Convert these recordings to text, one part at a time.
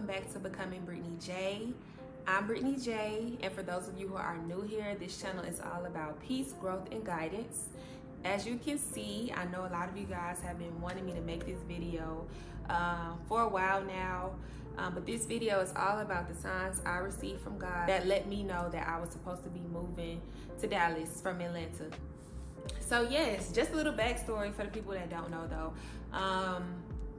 welcome back to Becoming Brittany J. I'm Brittany J, and for those of you who are new here, this channel is all about peace, growth, and guidance. As you can see, I know a lot of you guys have been wanting me to make this video for a while now, but this video is all about the signs I received from God that let me know that I was supposed to be moving to Dallas from Atlanta. So yes, just a little backstory for the people that don't know though.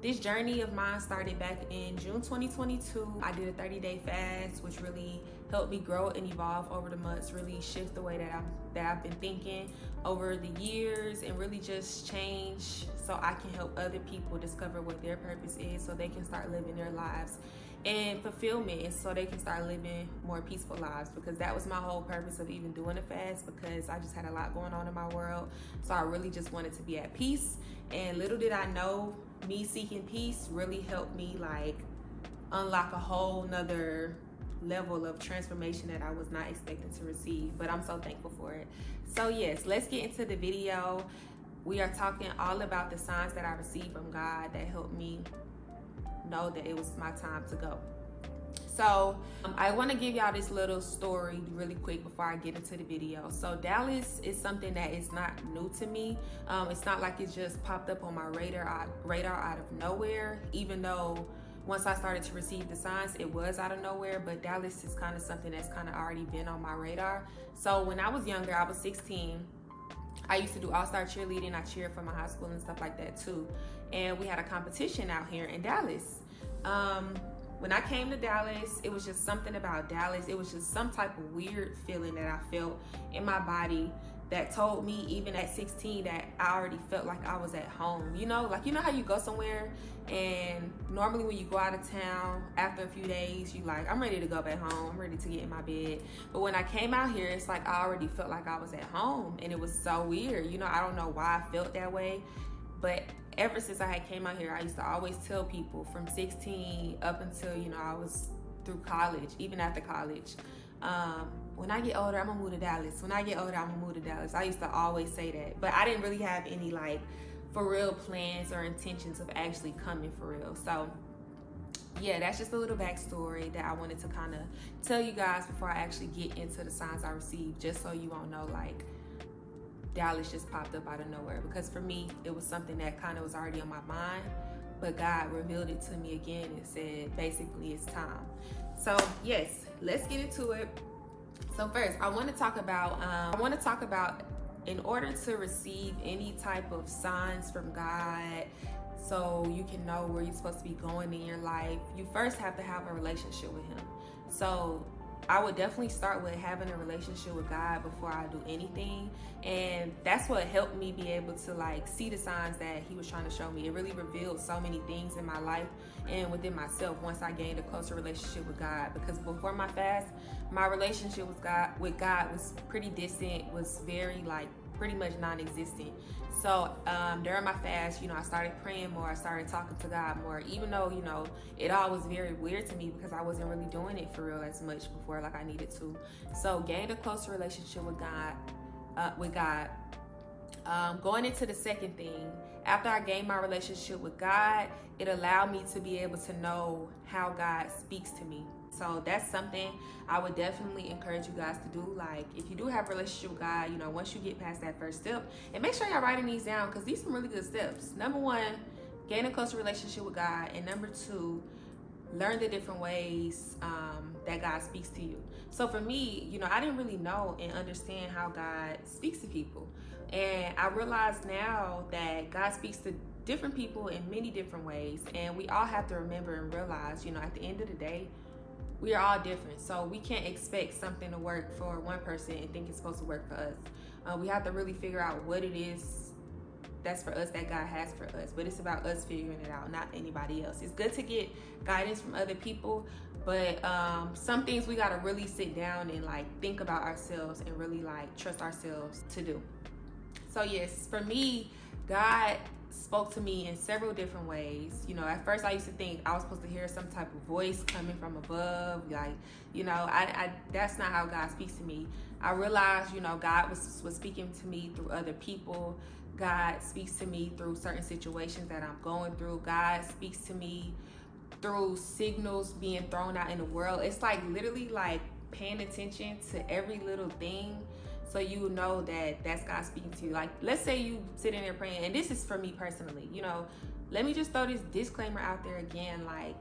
This journey of mine started back in June 2022. I did a 30-day fast, which really helped me grow and evolve over the months, really shift the way that I've been thinking over the years, and really just change so I can help other people discover what their purpose is so they can start living their lives and fulfillment, and so they can start living more peaceful lives, because that was my whole purpose of even doing a fast, because I just had a lot going on in my world. So I really just wanted to be at peace, and little did I know, me seeking peace really helped me like unlock a whole nother level of transformation that I was not expecting to receive, but I'm so thankful for it. So yes, let's get into the video. We are talking all about the signs that I received from God that helped me know that it was my time to go. So I want to give y'all this little story really quick before I get into the video. So Dallas is something that is not new to me. It's not like it just popped up on my radar out of nowhere, even though once I started to receive the signs, it was out of nowhere. But Dallas is kind of something that's kind of already been on my radar. So when I was younger, I was 16. I used to do all-star cheerleading. I cheered for my high school and stuff like that too. And we had a competition out here in Dallas. When I came to Dallas, it was just something about Dallas. It was just some type of weird feeling that I felt in my body that told me, even at 16, that I already felt like I was at home. You know, like, you know how you go somewhere and normally when you go out of town, after a few days, you like, I'm ready to go back home. I'm ready to get in my bed. But when I came out here, it's like I already felt like I was at home, and it was so weird. You know, I don't know why I felt that way, but ever since I had came out here, I used to always tell people from 16 up until, you know, I was through college, even after college, when I get older, I'm gonna move to Dallas. When I get older, I'm gonna move to Dallas. I used to always say that, but I didn't really have any like for real plans or intentions of actually coming for real. So yeah, that's just a little backstory that I wanted to kind of tell you guys before I actually get into the signs I received, just so you won't know like Dallas just popped up out of nowhere. Because for me, it was something that kind of was already on my mind, but God revealed it to me again and said basically it's time. So yes, let's get into it. So first, I want to talk about in order to receive any type of signs from God, so you can know where you're supposed to be going in your life, you first have to have a relationship with Him. So I would definitely start with having a relationship with God before I do anything. And that's what helped me be able to like see the signs that He was trying to show me. It really revealed so many things in my life and within myself once I gained a closer relationship with God. Because before my fast, my relationship with God was pretty distant, was very like pretty much non-existent. So during my fast, you know, I started praying more. I started talking to God more, even though, you know, it all was very weird to me because I wasn't really doing it for real as much before like I needed to. So gained a closer relationship with God. Going into the second thing, after I gained my relationship with God, it allowed me to be able to know how God speaks to me. So that's something I would definitely encourage you guys to do. Like, if you do have a relationship with God, you know, once you get past that first step, and make sure y'all writing these down, because these are some really good steps. Number one, gain a closer relationship with God. And number two, learn the different ways that God speaks to you. So for me, you know, I didn't really know and understand how God speaks to people. And I realize now that God speaks to different people in many different ways. And we all have to remember and realize, you know, at the end of the day, we are all different. So we can't expect something to work for one person and think it's supposed to work for us. We have to really figure out what it is that's for us that God has for us. But it's about us figuring it out, not anybody else. It's good to get guidance from other people, but some things we gotta really sit down and like think about ourselves and really like trust ourselves to do. So yes, for me, God spoke to me in several different ways. You know, at first I used to think I was supposed to hear some type of voice coming from above, like, you know, I that's not how God speaks to me. I realized, you know, God was speaking to me through other people. God speaks to me through certain situations that I'm going through. God speaks to me through signals being thrown out in the world. It's like literally like paying attention to every little thing, so you know that that's God speaking to you. Like, let's say you sitting there praying, and this is for me personally, you know, let me just throw this disclaimer out there again. Like,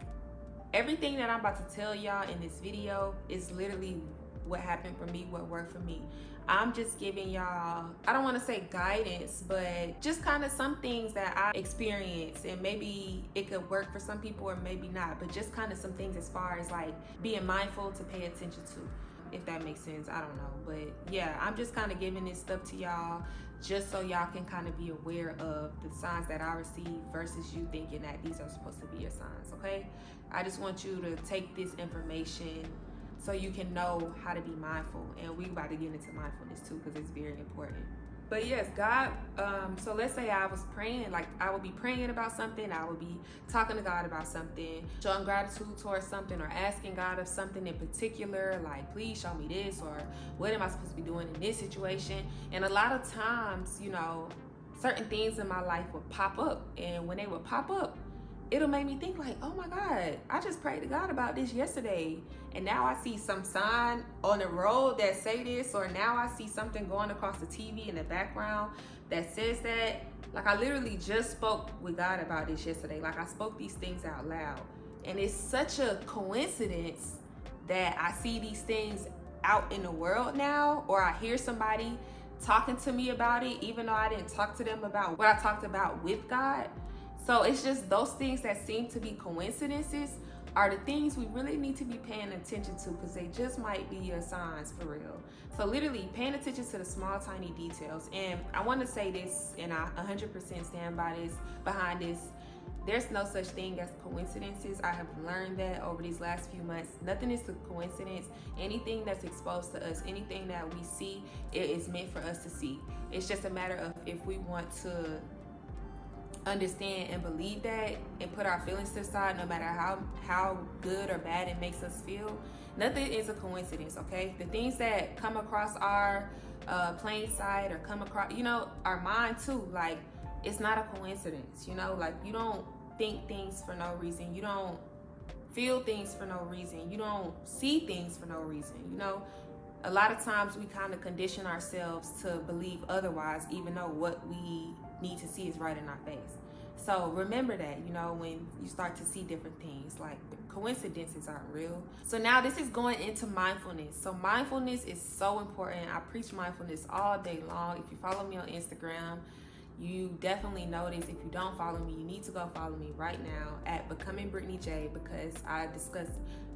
everything that I'm about to tell y'all in this video is literally what happened for me, what worked for me. I'm just giving y'all, I don't want to say guidance, but just kind of some things that I experienced, and maybe it could work for some people or maybe not, but just kind of some things as far as like being mindful to pay attention to, if that makes sense. I don't know, but yeah, I'm just kind of giving this stuff to y'all just so y'all can kind of be aware of the signs that I receive versus you thinking that these are supposed to be your signs. Okay, I just want you to take this information so you can know how to be mindful, and we about to get into mindfulness too, because it's very important. But yes, God, so let's say I was praying, like I would be praying about something, I would be talking to God about something, showing gratitude towards something, or asking God of something in particular, like please show me this, or what am I supposed to be doing in this situation? And a lot of times, you know, certain things in my life would pop up, and when they would pop up, it'll make me think like, oh my God, I just prayed to God about this yesterday, and now I see some sign on the road that say this, or now I see something going across the TV in the background that says that. Like, I literally just spoke with God about this yesterday. Like, I spoke these things out loud, and it's such a coincidence that I see these things out in the world now, or I hear somebody talking to me about it, even though I didn't talk to them about what I talked about with God. So it's just those things that seem to be coincidences are the things we really need to be paying attention to, because they just might be your signs for real. So literally paying attention to the small, tiny details. And I want to say this, and I 100% stand by this, behind this. There's no such thing as coincidences. I have learned that over these last few months. Nothing is a coincidence. Anything that's exposed to us, anything that we see, it is meant for us to see. It's just a matter of if we want to understand and believe that and put our feelings to the side, no matter how good or bad it makes us feel. Nothing is a coincidence, okay? The things that come across our plain sight, or come across, you know, our mind too, like, it's not a coincidence, you know? Like, you don't think things for no reason. You don't feel things for no reason. You don't see things for no reason, you know? A lot of times we kind of condition ourselves to believe otherwise, even though what we need to see is right in our face. So remember that, you know, when you start to see different things, like coincidences aren't real. So now this is going into mindfulness. So mindfulness is so important. I preach mindfulness all day long. If you follow me on Instagram, you definitely know this. If you don't follow me, you need to go follow me right now at Becoming Brittany J, because I discuss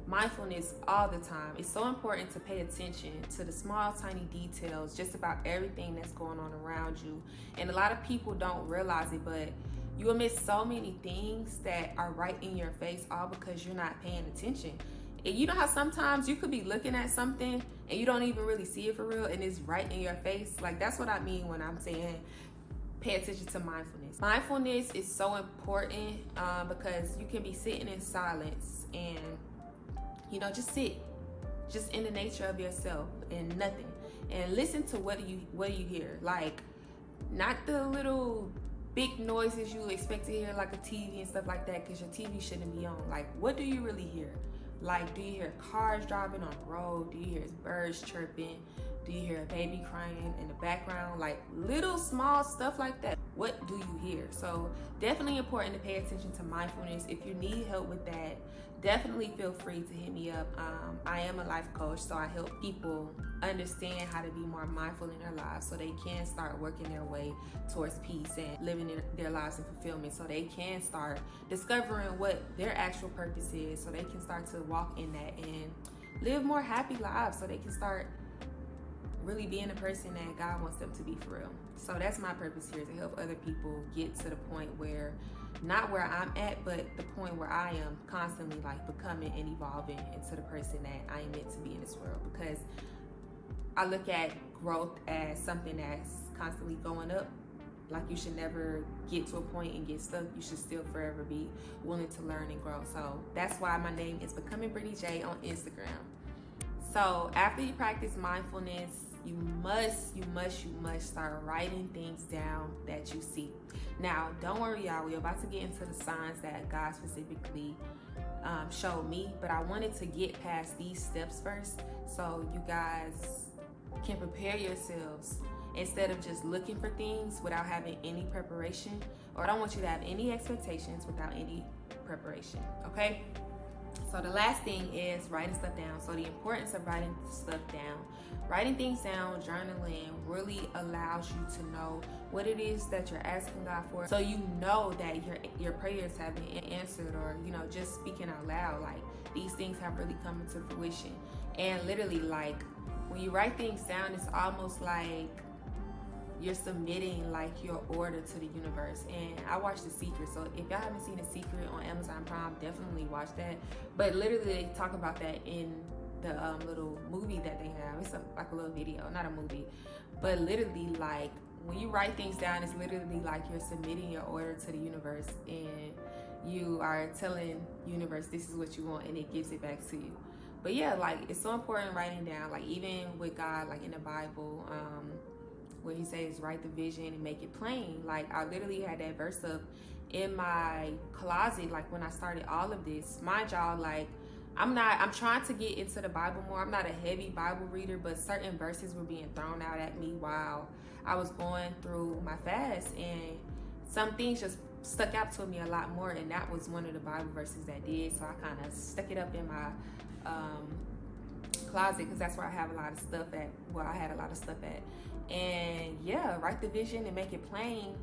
mindfulness all the time. It's so important to pay attention to the small, tiny details, just about everything that's going on around you. And a lot of people don't realize it, but you will miss so many things that are right in your face, all because you're not paying attention. And you know how sometimes you could be looking at something and you don't even really see it for real, and it's right in your face? Like, that's what I mean when I'm saying pay attention to mindfulness. Mindfulness is so important because you can be sitting in silence and, you know, just sit, just in the nature of yourself and nothing, and listen to what you hear. Like, not the little big noises you expect to hear, like a TV and stuff like that, because your TV shouldn't be on. Like, what do you really hear? Like, do you hear cars driving on the road? Do you hear birds chirping? Do you hear a baby crying in the background? Like, little small stuff like that. What do you hear? So definitely important to pay attention to mindfulness. If you need help with that, definitely feel free to hit me up. I am a life coach, so I help people understand how to be more mindful in their lives, so they can start working their way towards peace and living their lives in fulfillment, so they can start discovering what their actual purpose is, so they can start to walk in that and live more happy lives, so they can start really being the person that God wants them to be for real. So that's my purpose here, to help other people get to the point where, not where I'm at, but the point where I am constantly like becoming and evolving into the person that I am meant to be in this world. Because I look at growth as something that's constantly going up. Like, you should never get to a point and get stuck. You should still forever be willing to learn and grow. So that's why my name is Becoming Brittany J on Instagram. So after you practice mindfulness, you must start writing things down that you see. Now, don't worry, y'all. We're about to get into the signs that God specifically showed me, but I wanted to get past these steps first so you guys can prepare yourselves instead of just looking for things without having any preparation. Or I don't want you to have any expectations without any preparation, okay? So the last thing is writing stuff down. So the importance of writing stuff down. Writing things down, journaling really allows you to know what it is that you're asking God for. So you know that your prayers have been answered, or, you know, just speaking out loud, like these things have really come into fruition. And literally, like, when you write things down, it's almost like you're submitting like your order to the universe. And I watched The Secret, so if y'all haven't seen The Secret on Amazon Prime, definitely watch that. But literally they talk about that in the little movie that they have. It's like a little video, not a movie, but literally, like, when you write things down, it's literally like you're submitting your order to the universe, and you are telling universe this is what you want, and it gives it back to you. But yeah, like, it's so important writing down, like even with God, like in the Bible, where he says write the vision and make it plain. Like, I literally had that verse up in my closet, like when I started all of this. Mind y'all, like, I'm trying to get into the Bible more. I'm not a heavy Bible reader, but certain verses were being thrown out at me while I was going through my fast, and some things just stuck out to me a lot more, and that was one of the Bible verses that did. So I kind of stuck it up in my closet, because that's where I have a lot of stuff at. Well, I had a lot of stuff at. And yeah, write the vision and make it plain.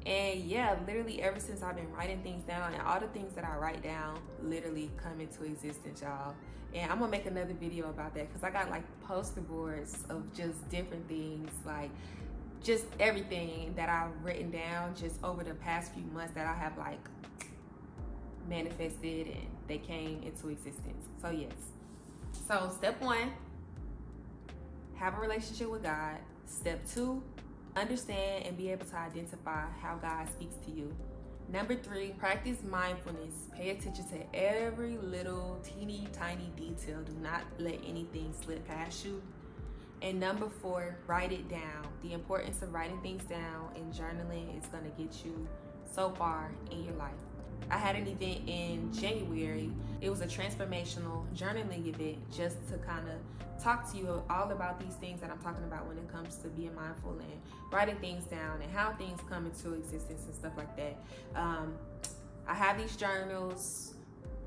And yeah, literally ever since I've been writing things down, and all the things that I write down literally come into existence, y'all. And I'm gonna make another video about that, because I got like poster boards of just different things, like just everything that I've written down just over the past few months that I have like manifested, and they came into existence. So yes. So step 1, have a relationship with God. Step 2, understand and be able to identify how God speaks to you. Number 3, practice mindfulness. Pay attention to every little teeny tiny detail. Do not let anything slip past you. And number 4, write it down. The importance of writing things down and journaling is going to get you so far in your life. I had an event in January. It was a transformational journaling event, just to kind of talk to you all about these things that I'm talking about when it comes to being mindful and writing things down and how things come into existence and stuff like that. I have these journals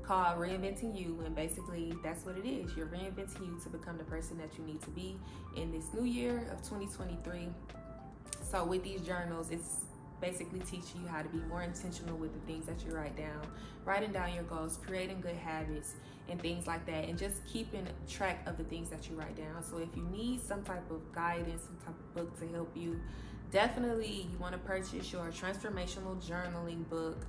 called Reinventing You, and basically that's what it is. You're reinventing you to become the person that you need to be in this new year of 2023. So with these journals, it's basically teaching you how to be more intentional with the things that you write down, writing down your goals, creating good habits and things like that, and just keeping track of the things that you write down. So if you need some type of guidance, some type of book to help you, definitely you want to purchase your transformational journaling book.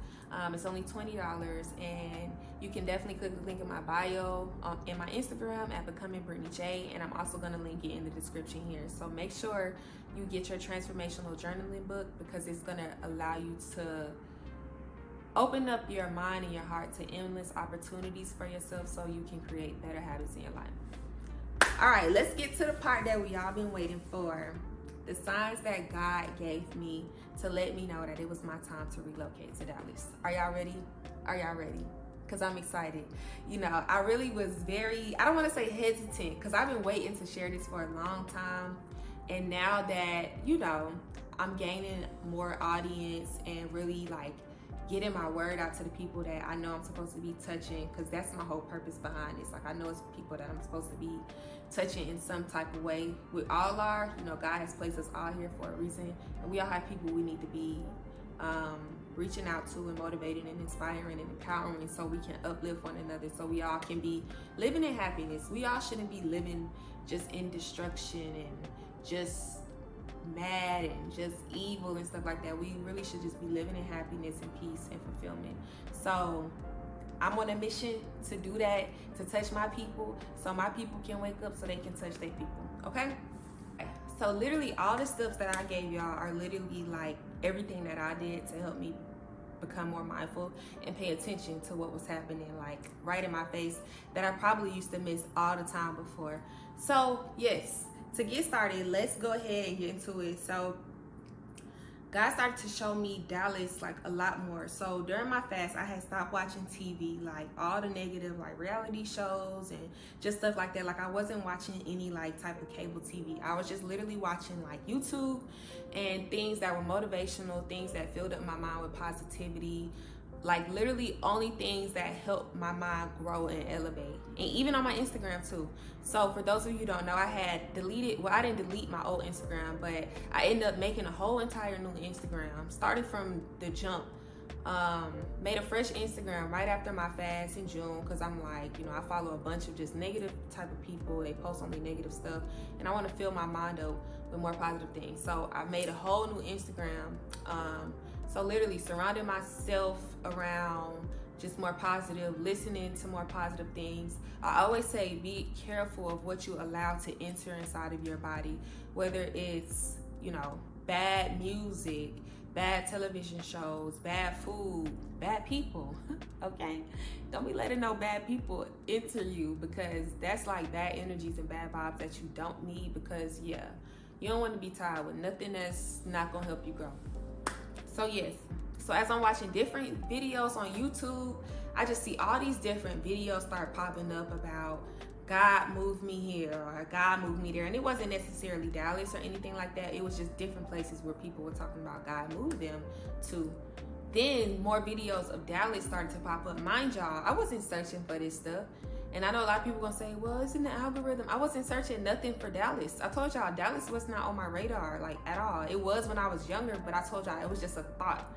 It's only $20, and you can definitely click the link in my bio in my Instagram at Becoming Brittany J, and I'm also going to link it in the description here. So make sure you get your transformational journaling book, because it's going to allow you to open up your mind and your heart to endless opportunities for yourself, so you can create better habits in your life. All right, let's get to the part that we all been waiting for. The signs that God gave me to let me know that it was my time to relocate to Dallas. Are y'all ready? Are y'all ready? Because I'm excited. You know, I really was I don't want to say hesitant, because I've been waiting to share this for a long time. And now that, you know, I'm gaining more audience and really like getting my word out to the people that I know I'm supposed to be touching, because that's my whole purpose behind this. Like, I know it's people that I'm supposed to be touching in some type of way. We all are, you know, God has placed us all here for a reason, and we all have people we need to be reaching out to and motivating and inspiring and empowering, so we can uplift one another, so we all can be living in happiness. We all shouldn't be living just in destruction and just mad and just evil and stuff like that. We really should just be living in happiness and peace and fulfillment. So I'm on a mission to do that, to touch my people, so my people can wake up so they can touch their people. Okay? So literally all the steps that I gave y'all are literally like everything that I did to help me become more mindful and pay attention to what was happening, like right in my face, that I probably used to miss all the time before. So yes, to get started, let's go ahead and get into it. So God started to show me Dallas like a lot more. So during my fast, I had stopped watching TV, like all the negative like reality shows and just stuff like that. Like I wasn't watching any like type of cable TV. I was just literally watching like YouTube and things that were motivational, things that filled up my mind with positivity, like literally only things that help my mind grow and elevate. And even on my Instagram too. So for those of you who don't know, I had deleted, well, I didn't delete my old Instagram, but I ended up making a whole entire new Instagram. Started from the jump. Made a fresh Instagram right after my fast in June, because I'm like, you know, I follow a bunch of just negative type of people. They post only negative stuff, and I want to fill my mind up with more positive things. So I made a whole new Instagram. So literally surrounding myself around just more positive, listening to more positive things. I always say be careful of what you allow to enter inside of your body, whether it's, you know, bad music, bad television shows, bad food, bad people. Okay? Don't be letting no bad people enter you, because that's like bad energies and bad vibes that you don't need, because yeah, you don't want to be tied with nothing that's not gonna help you grow. So yes, so as I'm watching different videos on YouTube, I just see all these different videos start popping up about God moved me here or God moved me there. And it wasn't necessarily Dallas or anything like that. It was just different places where people were talking about God moved them to. Then more videos of Dallas started to pop up. Mind y'all, I wasn't searching for this stuff. And I know a lot of people gonna say, well, it's in the algorithm. I wasn't searching nothing for Dallas. I told y'all Dallas was not on my radar, like at all. It was when I was younger, but I told y'all it was just a thought.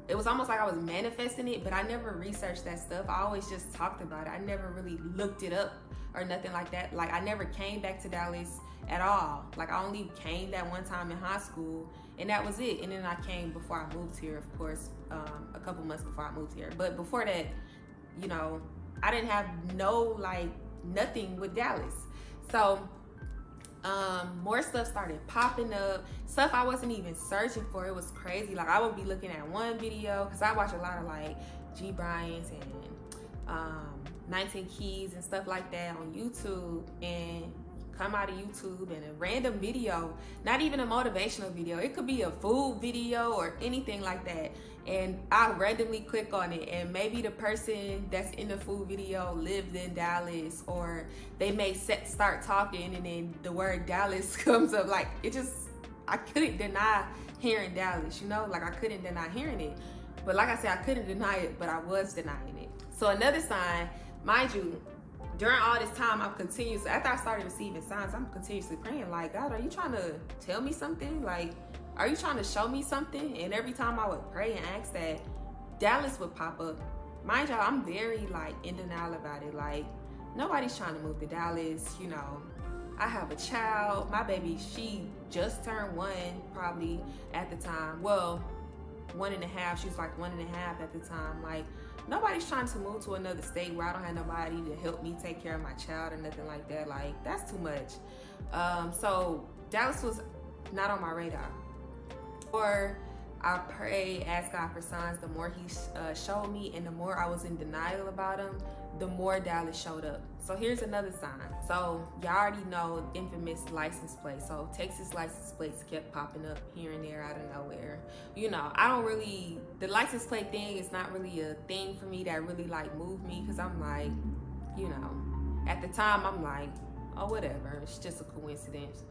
It was almost like I was manifesting it, but I never researched that stuff. I always just talked about it. I never really looked it up or nothing like that. Like I never came back to Dallas at all. Like I only came that one time in high school, and that was it. And then I came before I moved here, of course, a couple months before I moved here. But before that, you know, I didn't have nothing with Dallas. So more stuff started popping up, stuff I wasn't even searching for. It was crazy. Like I would be looking at one video, because I watch a lot of like G Bryant's and 19 Keys and stuff like that on YouTube, and come out of YouTube and a random video, not even a motivational video, it could be a food video or anything like that, and I randomly click on it, and maybe the person that's in the food video lived in Dallas, or they may start talking and then the word Dallas comes up. Like it just, I couldn't deny hearing Dallas, you know, like I couldn't deny hearing it. But like I said, I couldn't deny it, but I was denying it. So another sign, mind you, during all this time, I'm continuously, after I started receiving signs, I'm continuously praying, like, God, are you trying to tell me something? Like, are you trying to show me something? And every time I would pray and ask that, Dallas would pop up. Mind y'all, I'm very, like, in denial about it. Like, nobody's trying to move to Dallas, you know. I have a child. My baby, she just turned 1 probably at the time. Well, 1.5. She was like 1.5 at the time. Like, nobody's trying to move to another state where I don't have nobody to help me take care of my child or nothing like that. Like, that's too much. So Dallas was not on my radar. Or I pray, ask God for signs. The more he showed me, and the more I was in denial about him, the more Dallas showed up. So here's another sign. So y'all already know infamous license plate. So Texas license plates kept popping up here and there out of nowhere. You know, I don't really, the license plate thing is not really a thing for me that really like moved me, because I'm like, you know, at the time I'm like, oh, whatever, it's just a coincidence.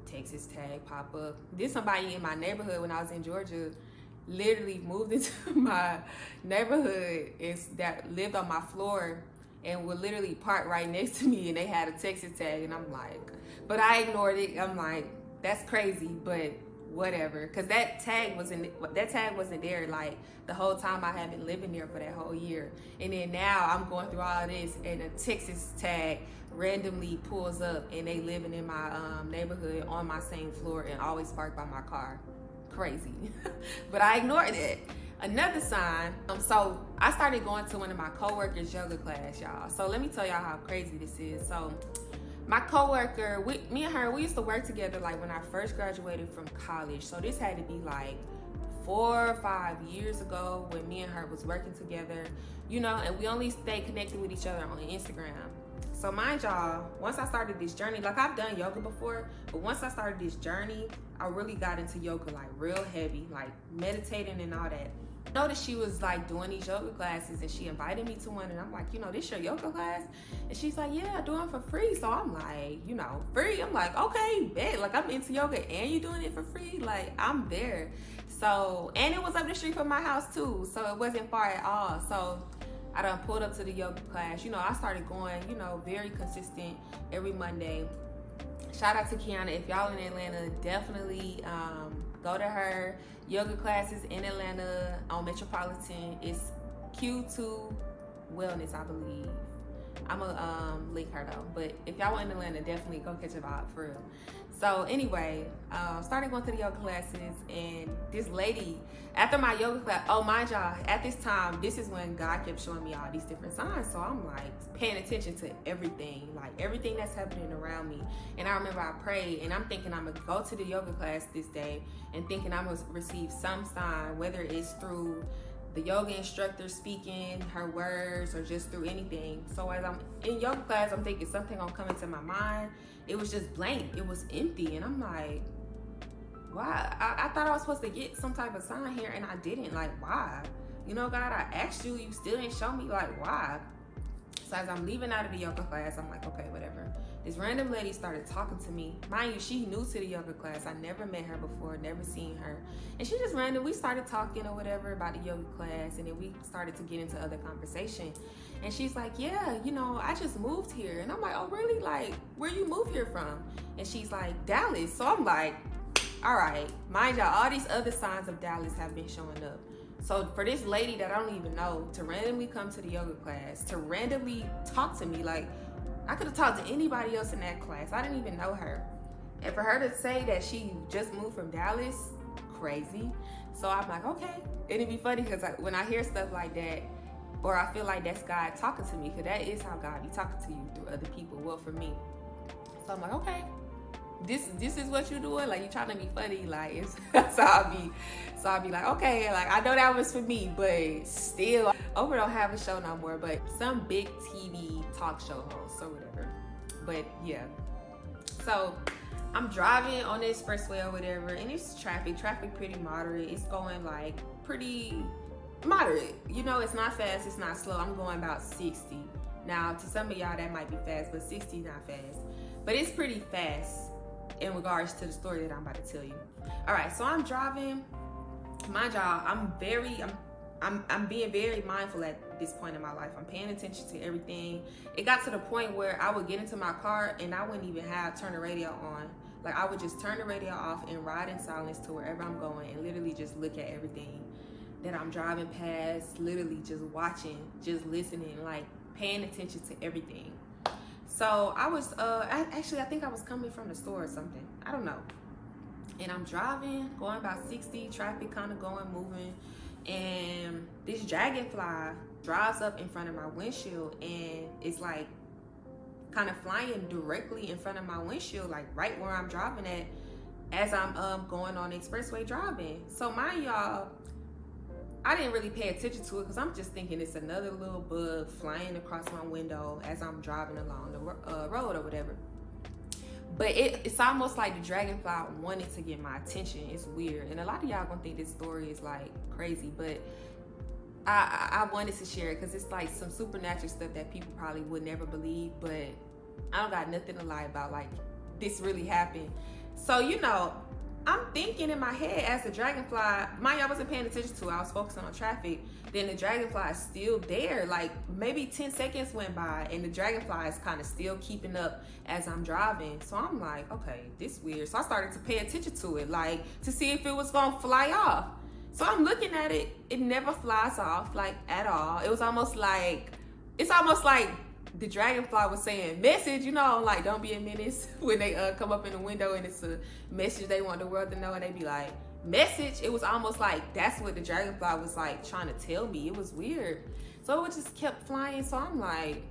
Texas tag pop up. Then somebody in my neighborhood when I was in Georgia literally moved into my neighborhood that lived on my floor and would literally park right next to me, and they had a Texas tag, and I'm like, but I ignored it. I'm like, that's crazy, but whatever, because that tag wasn't there like the whole time I had been living there for that whole year. And then now I'm going through all this, and a Texas tag randomly pulls up, and they living in my neighborhood on my same floor and always park by my car. Crazy. But I ignored it. Another sign, so I started going to one of my coworkers' yoga class, y'all. So let me tell y'all how crazy this is. So my coworker, me and her, we used to work together like when I first graduated from college. So this had to be like 4 or 5 years ago when me and her was working together, you know, and we only stayed connected with each other on Instagram. So mind y'all, once I started this journey, like I've done yoga before, but once I started this journey, I really got into yoga like real heavy, like meditating and all that. I noticed she was like doing these yoga classes and she invited me to one, and I'm like, you know, this your yoga class? And she's like, yeah, I do them for free. So I'm like, you know, free? I'm like, okay, bet. Like, I'm into yoga and you doing it for free? Like, I'm there. So, and it was up the street from my house too, so it wasn't far at all. So I done pulled up to the yoga class. You know, I started going, you know, very consistent every Monday. Shout out to Kiana. If y'all in Atlanta, definitely go to her yoga classes in Atlanta on Metropolitan. It's Q2 Wellness, I believe. I'm gonna link her though. But if y'all in Atlanta, definitely go catch a vibe for real. So anyway, started going to the yoga classes, and this lady, after my yoga class, oh mind y'all, at this time, this is when God kept showing me all these different signs. So I'm like paying attention to everything, like everything that's happening around me. And I remember I prayed, and I'm thinking I'm gonna go to the yoga class this day, and thinking I'm gonna receive some sign, whether it's through the yoga instructor speaking her words or just through anything. So as I'm in yoga class, I'm thinking something gonna come into my mind. It was just blank. It was empty. And I'm like, why? I thought I was supposed to get some type of sign here, and I didn't. Like, why? You know, God, I asked you, you still didn't show me. Like, why? So as I'm leaving out of the yoga class, I'm like, okay, whatever. This random lady started talking to me. Mind you, she new to the yoga class. I never met her before, never seen her. And she just we started talking or whatever about the yoga class, and then we started to get into other conversation. And she's like, yeah, you know, I just moved here. And I'm like, oh, really? Like, where you moved here from? And she's like, Dallas. So I'm like, all right. Mind y'all, all these other signs of Dallas have been showing up. So for this lady that I don't even know to randomly come to the yoga class, to randomly talk to me, like, I could have talked to anybody else in that class. I didn't even know her. And for her to say that she just moved from Dallas, crazy. So I'm like, okay. It'd be funny because when I hear stuff like that, or I feel like that's God talking to me, because that is how God be talking to you, through other people. Well, for me. So I'm like, okay. This is what you're doing? Like, you trying to be funny? Like, it's so I'll be like, okay, like, I know that was for me, but still, Oprah don't have a show no more, but some big TV talk show host or whatever. But yeah, so I'm driving on the expressway or whatever, and it's traffic pretty moderate. It's going like pretty moderate, you know. It's not fast, it's not slow. I'm going about 60. Now, to some of y'all that might be fast, but 60 not fast, but it's pretty fast in regards to the story that I'm about to tell you. All right, so I'm driving. Mind y'all, I'm being very mindful at this point in my life. I'm paying attention to everything. It got to the point where I would get into my car and I wouldn't even turn the radio on. Like, I would just turn the radio off and ride in silence to wherever I'm going, and literally just look at everything that I'm driving past, literally just watching, just listening, like paying attention to everything. So I was, I think I was coming from the store or something. I don't know. And I'm driving, going about 60, traffic kind of going, moving. And this dragonfly drives up in front of my windshield, and it's like kind of flying directly in front of my windshield, like right where I'm driving at, as I'm going on the expressway driving. So mind y'all, I didn't really pay attention to it because I'm just thinking it's another little bug flying across my window as I'm driving along the road or whatever. But it's almost like the dragonfly wanted to get my attention. It's weird. And a lot of y'all gonna think this story is like crazy, but I wanted to share it because it's like some supernatural stuff that people probably would never believe, but I don't got nothing to lie about. Like, this really happened. So, you know, I'm thinking in my head as the dragonfly, mind y'all, wasn't paying attention to it. I was focusing on traffic. Then the dragonfly is still there. Like, maybe 10 seconds went by and the dragonfly is kind of still keeping up as I'm driving. So I'm like, okay, this weird. So I started to pay attention to it, like to see if it was gonna fly off. So I'm looking at it. It never flies off, like, at all. It was almost like, it's almost like the dragonfly was saying message, you know, like, don't be a menace, when they come up in the window and it's a message they want the world to know, and they be like, message. It was almost like that's what the dragonfly was like trying to tell me. It was weird. So it just kept flying. So I'm like,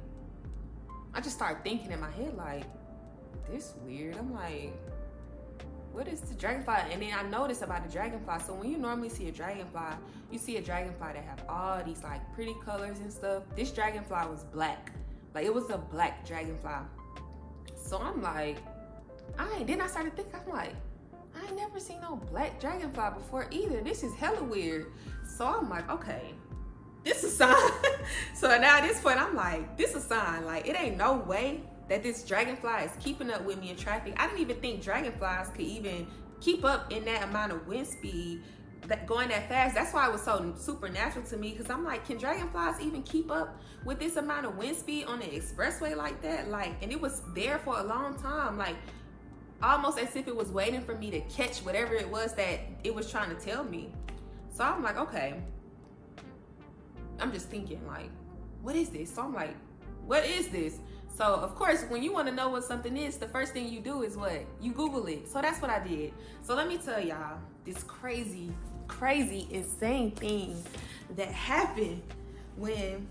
I just started thinking in my head, like, this weird. I'm like, what is the dragonfly? And then I noticed about the dragonfly. So when you normally see a dragonfly, you see a dragonfly that have all these like pretty colors and stuff. This dragonfly was black. Like, it was a black dragonfly. So I'm like, then I started thinking, I'm like, I ain't never seen no black dragonfly before either. This is hella weird. So I'm like, okay, this is a sign. So now at this point, I'm like, this is a sign. Like, it ain't no way that this dragonfly is keeping up with me in traffic. I didn't even think dragonflies could even keep up in that amount of wind speed, that going that fast. That's why it was so supernatural to me, because I'm like, can dragonflies even keep up with this amount of wind speed on the expressway like that? Like, and it was there for a long time, like almost as if it was waiting for me to catch whatever it was that it was trying to tell me. So I'm like, okay, I'm just thinking like, what is this? So I'm like, what is this? So of course, when you want to know what something is, the first thing you do is what? You Google it. So that's what I did. So let me tell y'all this crazy, insane thing that happened when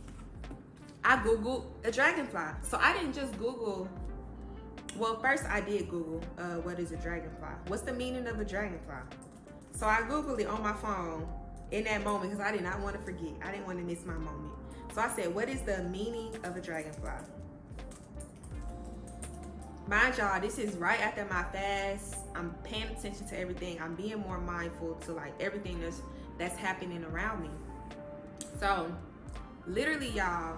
I Googled a dragonfly. So I didn't just Google, well, first I did Google, what is a dragonfly? What's the meaning of a dragonfly? So I Googled it on my phone in that moment because I did not want to forget. I didn't want to miss my moment. So I said, what is the meaning of a dragonfly? Mind y'all, this is right after my fast. I'm paying attention to everything. I'm being more mindful to like everything that's happening around me. So literally, y'all,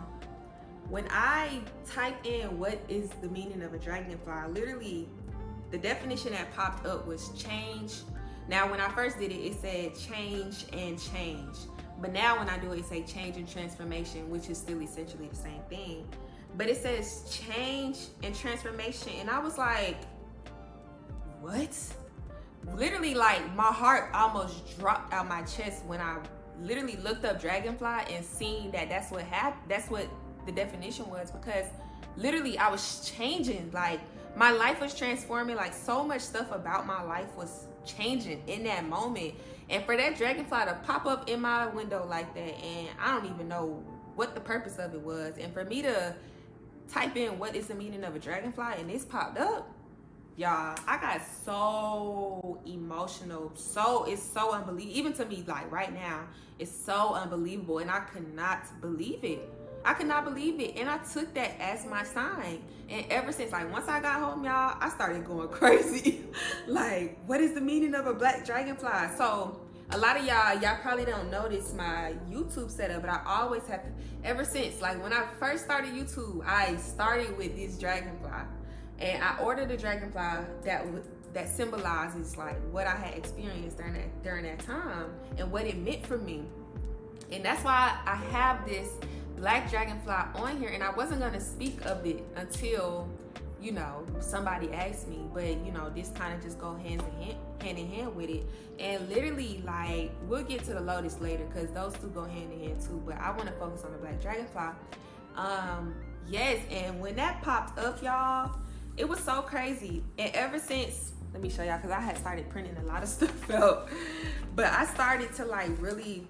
when I typed in what is the meaning of a dragonfly, literally the definition that popped up was change. Now, when I first did it, it said change and change. But now when I do it, it say change and transformation, which is still essentially the same thing. But it says change and transformation. And I was like, what? Literally, like, my heart almost dropped out my chest when I literally looked up dragonfly and seen that that's what happened. That's what the definition was, because literally I was changing. Like, my life was transforming. Like, so much stuff about my life was changing in that moment. And for that dragonfly to pop up in my window like that, and I don't even know what the purpose of it was, and for me to type in what is the meaning of a dragonfly and this popped up, y'all, I got so emotional. So it's so unbelievable. Even to me, like right now, it's so unbelievable, and I could not believe it. I could not believe it. And I took that as my sign. And ever since, like, once I got home, y'all, I started going crazy. Like, what is the meaning of a black dragonfly? So a lot of y'all probably don't notice my YouTube setup, but I always have to, ever since, like when I first started YouTube, I started with this dragonfly. And I ordered a dragonfly that symbolizes like what I had experienced during that time and what it meant for me. And that's why I have this black dragonfly on here, and I wasn't gonna speak of it until, you know, somebody asked me, but you know, this kind of just go hand in hand with it. And literally, like, we'll get to the lotus later because those two go hand in hand too, but I want to focus on the black dragonfly. Yes, and when that popped up, y'all, it was so crazy. And ever since, let me show y'all, because I had started printing a lot of stuff out, but I started to like really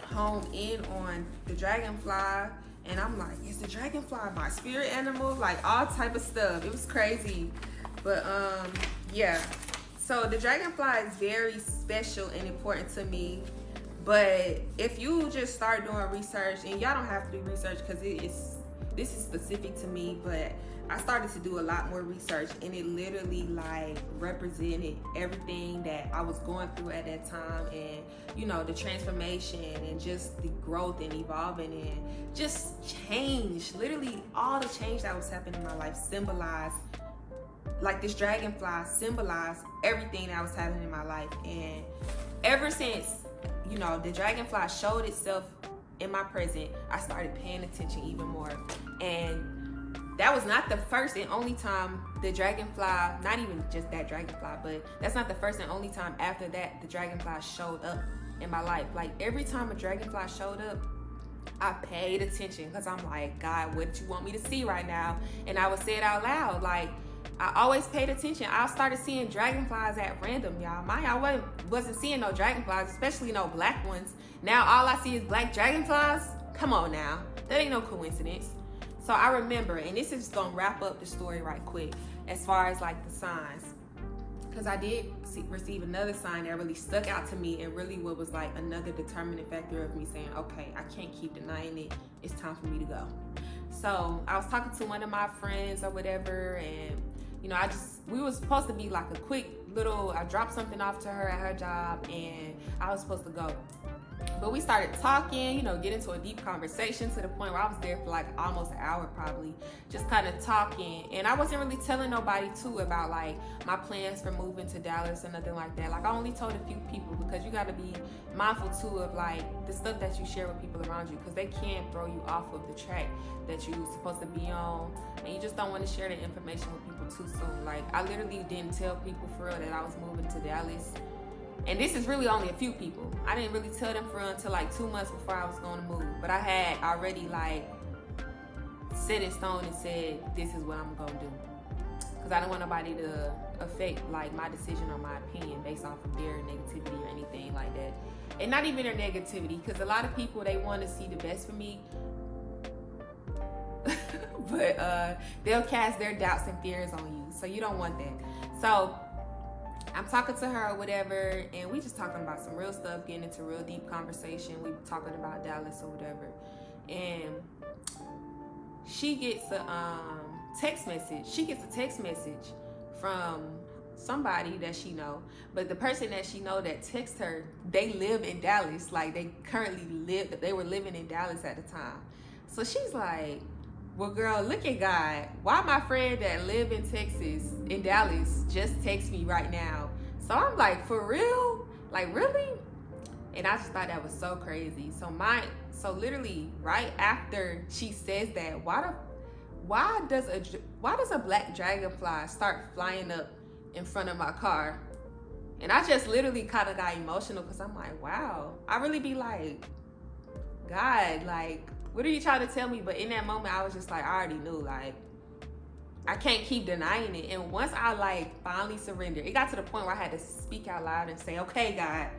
hone in on the dragonfly. And I'm like, is the dragonfly my spirit animal? Like all type of stuff. It was crazy. But yeah. So the dragonfly is very special and important to me. But if you just start doing research, and y'all don't have to do research because this is specific to me, but I started to do a lot more research, and it literally like represented everything that I was going through at that time, and you know, the transformation and just the growth and evolving and just change. Literally all the change that was happening in my life symbolized, like this dragonfly symbolized everything that was happening in my life. And ever since, you know, the dragonfly showed itself in my present, I started paying attention even more. And that was not the first and only time the dragonfly, not even just that dragonfly, but that's not the first and only time after that the dragonfly showed up in my life. Like every time a dragonfly showed up, I paid attention because I'm like, God, what do you want me to see right now? And I would say it out loud. Like, I always paid attention. I started seeing dragonflies at random, y'all. I wasn't seeing no dragonflies, especially no black ones. Now all I see is black dragonflies. Come on now. That ain't no coincidence. So I remember, and this is gonna wrap up the story right quick, as far as like the signs, because I did receive another sign that really stuck out to me, and really what was like another determining factor of me saying, okay, I can't keep denying it. It's time for me to go. So I was talking to one of my friends or whatever, and you know, we was supposed to be like a quick I dropped something off to her at her job, and I was supposed to go. But we started talking, you know, get into a deep conversation to the point where I was there for like almost an hour probably, just kind of talking. And I wasn't really telling nobody too about like my plans for moving to Dallas or nothing like that. Like I only told a few people, because you got to be mindful too of like the stuff that you share with people around you, because they can throw you off of the track that you're supposed to be on, and you just don't want to share the information with people too soon. Like I literally didn't tell people for real that I was moving to Dallas. And this is really only a few people. I didn't really tell them for until like 2 months before I was going to move. But I had already like set in stone and said, this is what I'm going to do. Because I don't want nobody to affect like my decision or my opinion based off of their negativity or anything like that. And not even their negativity, because a lot of people, they want to see the best for me. But they'll cast their doubts and fears on you. So you don't want that. So I'm talking to her or whatever, and we just talking about some real stuff, getting into real deep conversation. We talking about Dallas or whatever, and she gets a text message. She gets a text message from somebody that she know, but the person that she know that texts her, they live in Dallas. Like they were living in Dallas at the time. So she's like, well, girl, look at God. Why my friend that live in Texas, in Dallas, just text me right now? So I'm like, for real? Like, really? And I just thought that was so crazy. So literally right after she says that, why does a black dragonfly start flying up in front of my car? And I just literally kind of got emotional, because I'm like, wow. I really be like, God, like, what are you trying to tell me? But in that moment, I was just like, I already knew, like, I can't keep denying it. And once I like finally surrendered, it got to the point where I had to speak out loud and say, okay, God,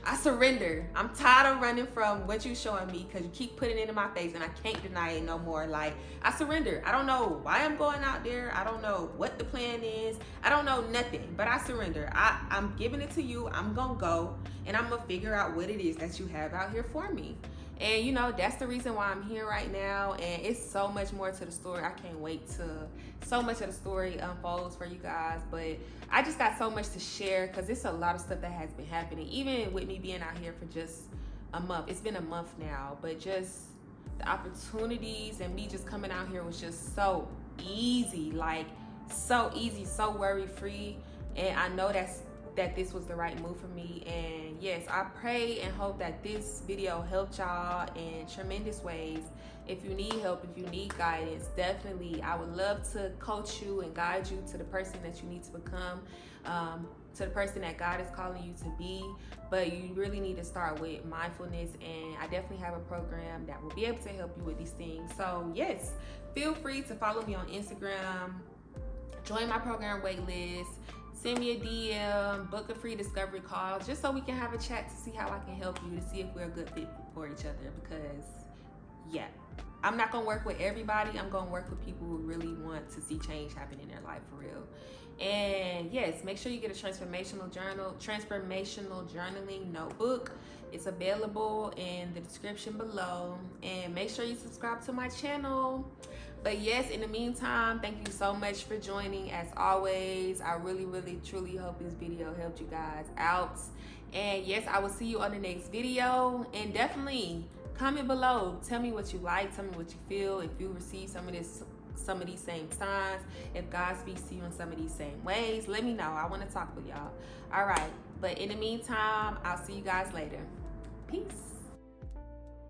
I surrender. I'm tired of running from what you're showing me, because you keep putting it in my face and I can't deny it no more. Like, I surrender. I don't know why I'm going out there. I don't know what the plan is. I don't know nothing, but I surrender. I'm giving it to you. I'm going to go, and I'm going to figure out what it is that you have out here for me. And, you know, that's the reason why I'm here right now. And it's so much more to the story. I can't wait to so much of the story unfolds for you guys. But I just got so much to share, because it's a lot of stuff that has been happening. Even with me being out here for just a month. It's been a month now. But just the opportunities and me just coming out here was just so easy. Like, so easy, so worry-free. And I know that this was the right move for me. And yes, I pray and hope that this video helped y'all in tremendous ways. If you need help, if you need guidance, definitely I would love to coach you and guide you to the person that you need to become, to the person that God is calling you to be. But you really need to start with mindfulness, and I definitely have a program that will be able to help you with these things. So yes, feel free to follow me on Instagram, join my program waitlist, send me a DM, book a free discovery call, just so we can have a chat to see how I can help you, to see if we're a good fit for each other. Because, yeah, I'm not going to work with everybody. I'm going to work with people who really want to see change happen in their life for real. And, yes, make sure you get a transformational journaling notebook. It's available in the description below. And make sure you subscribe to my channel. But yes, in the meantime, thank you so much for joining. As always, I really, really, truly hope this video helped you guys out. And yes, I will see you on the next video. And definitely comment below. Tell me what you like. Tell me what you feel. If you receive some of these same signs, if God speaks to you in some of these same ways, let me know. I want to talk with y'all. All right. But in the meantime, I'll see you guys later. Peace.